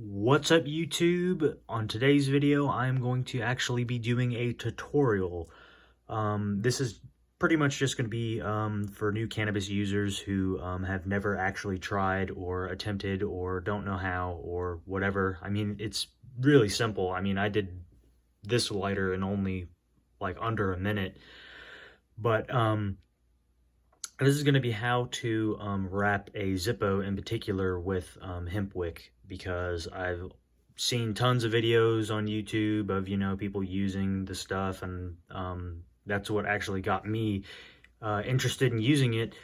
What's up YouTube? On today's video I'm going to actually be doing a tutorial. This is pretty much just going to be for new cannabis users who have never actually tried or attempted or don't know how or whatever. I mean, it's really simple. I mean, I did this lighter in only like under a minute, but this is going to be how to wrap a Zippo in particular with hemp wick, because I've seen tons of videos on YouTube of, people using the stuff, and that's what actually got me interested in using it,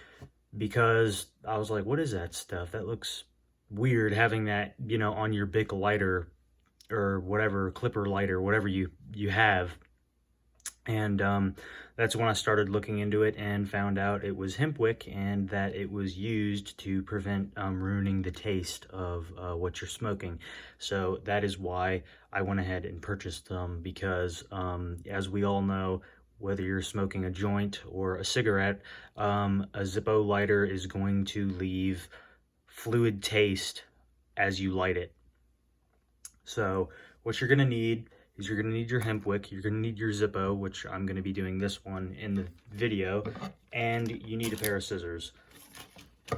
because I was like, what is that stuff? That looks weird having that, on your Bic lighter or whatever, clipper lighter, whatever you have. And that's when I started looking into it and found out it was hemp wick, and that it was used to prevent ruining the taste of what you're smoking. So that is why I went ahead and purchased them, because as we all know, whether you're smoking a joint or a cigarette, a Zippo lighter is going to leave fluid taste as you light it. So what you're going to need is you're going to need your hemp wick, you're going to need your Zippo, which I'm going to be doing this one in the video, and you need a pair of scissors.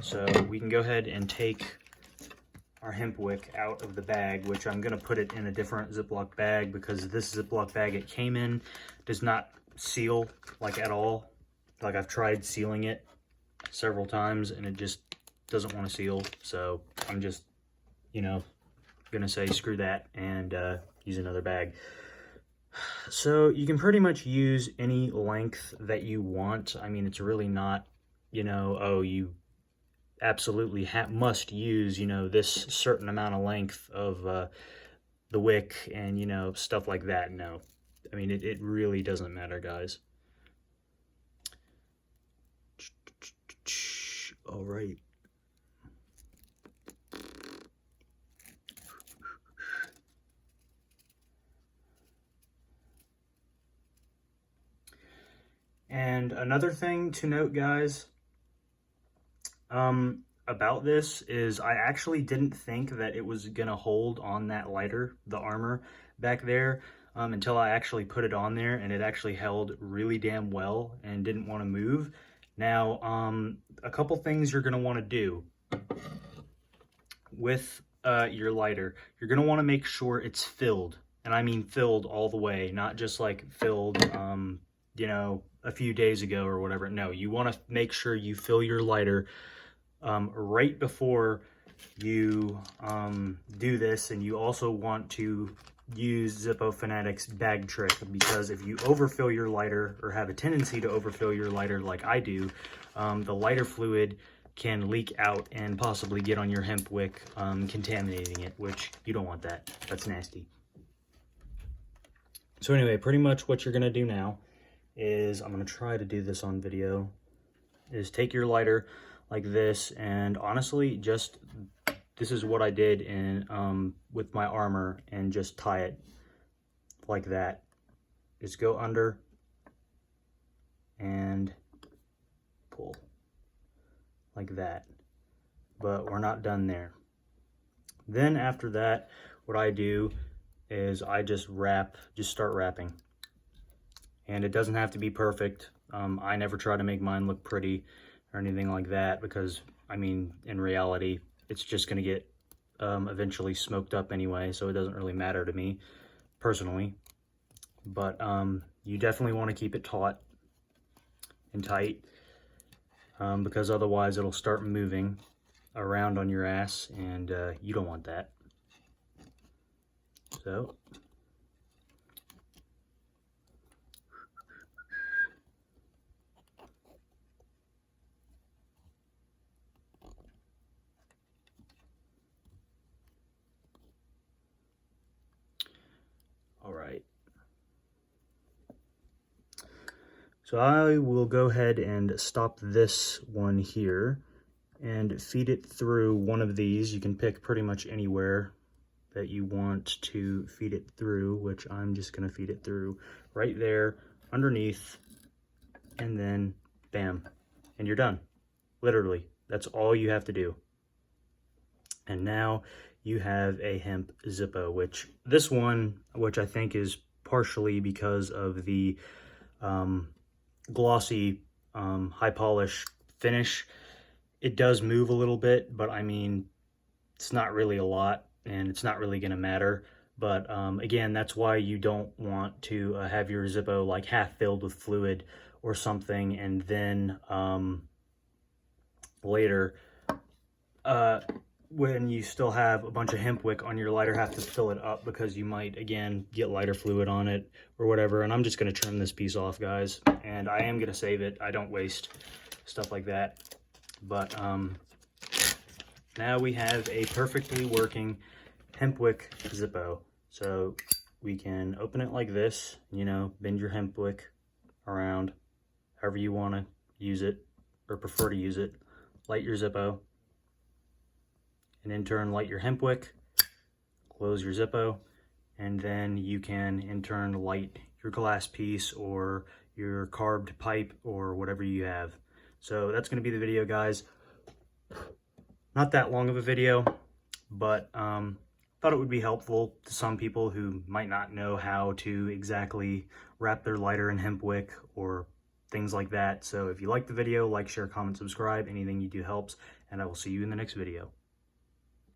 So we can go ahead and take our hemp wick out of the bag, which I'm going to put it in a different Ziploc bag, because this Ziploc bag it came in does not seal like at all. Like, I've tried sealing it several times and it just doesn't want to seal. So I'm just, gonna say screw that and use another bag. So you can pretty much use any length that you want. I mean, it's really not, oh, you absolutely must use, this certain amount of length of the wick and, stuff like that. No, I mean, it really doesn't matter, guys. All right. And another thing to note, guys, about this is I actually didn't think that it was gonna hold on that lighter, the armor back there, until I actually put it on there, and it actually held really damn well and didn't want to move. Now, a couple things you're gonna want to do with your lighter. You're gonna want to make sure it's filled, and I mean filled all the way, not just like filled, a few days ago or whatever. No, you want to make sure you fill your lighter right before you do this. And you also want to use Zippo Fanatic's bag trick, because if you overfill your lighter, or have a tendency to overfill your lighter like I do, the lighter fluid can leak out and possibly get on your hemp wick, contaminating it, which you don't want that. That's nasty. So anyway, pretty much what you're gonna do now is, I'm going to try to do this on video, is take your lighter like this, and honestly, just, this is what I did in with my armor, and just tie it like that. Just go under and pull like that. But we're not done there. Then after that, what I do is I just start wrapping. And it doesn't have to be perfect. I never try to make mine look pretty or anything like that, because, I mean, in reality, it's just going to get eventually smoked up anyway, so it doesn't really matter to me, personally. But you definitely want to keep it taut and tight, because otherwise it'll start moving around on your ass, and you don't want that. So all right. So I will go ahead and stop this one here and feed it through one of these. You can pick pretty much anywhere that you want to feed it through, which I'm just going to feed it through right there underneath, and then bam, and you're done. Literally, that's all you have to do. And now you have a Hemp Zippo, which this one, which I think is partially because of the glossy high polish finish, it does move a little bit, but I mean, it's not really a lot and it's not really going to matter. But again, that's why you don't want to have your Zippo like half filled with fluid or something, and then later when you still have a bunch of hemp wick on your lighter, have to fill it up, because you might again get lighter fluid on it or whatever. And I'm just going to trim this piece off, guys, and I am going to save it. I don't waste stuff like that. But now we have a perfectly working Hemp Wick Zippo. So we can open it like this, you know, bend your hemp wick around however you want to use it or prefer to use it. Light your Zippo, and in turn light your hemp wick, close your Zippo, and then you can in turn light your glass piece or your carbed pipe or whatever you have. So that's going to be the video, guys. Not that long of a video, but thought it would be helpful to some people who might not know how to exactly wrap their lighter in hemp wick or things like that. So if you like the video, like, share, comment, subscribe. Anything you do helps, and I will see you in the next video.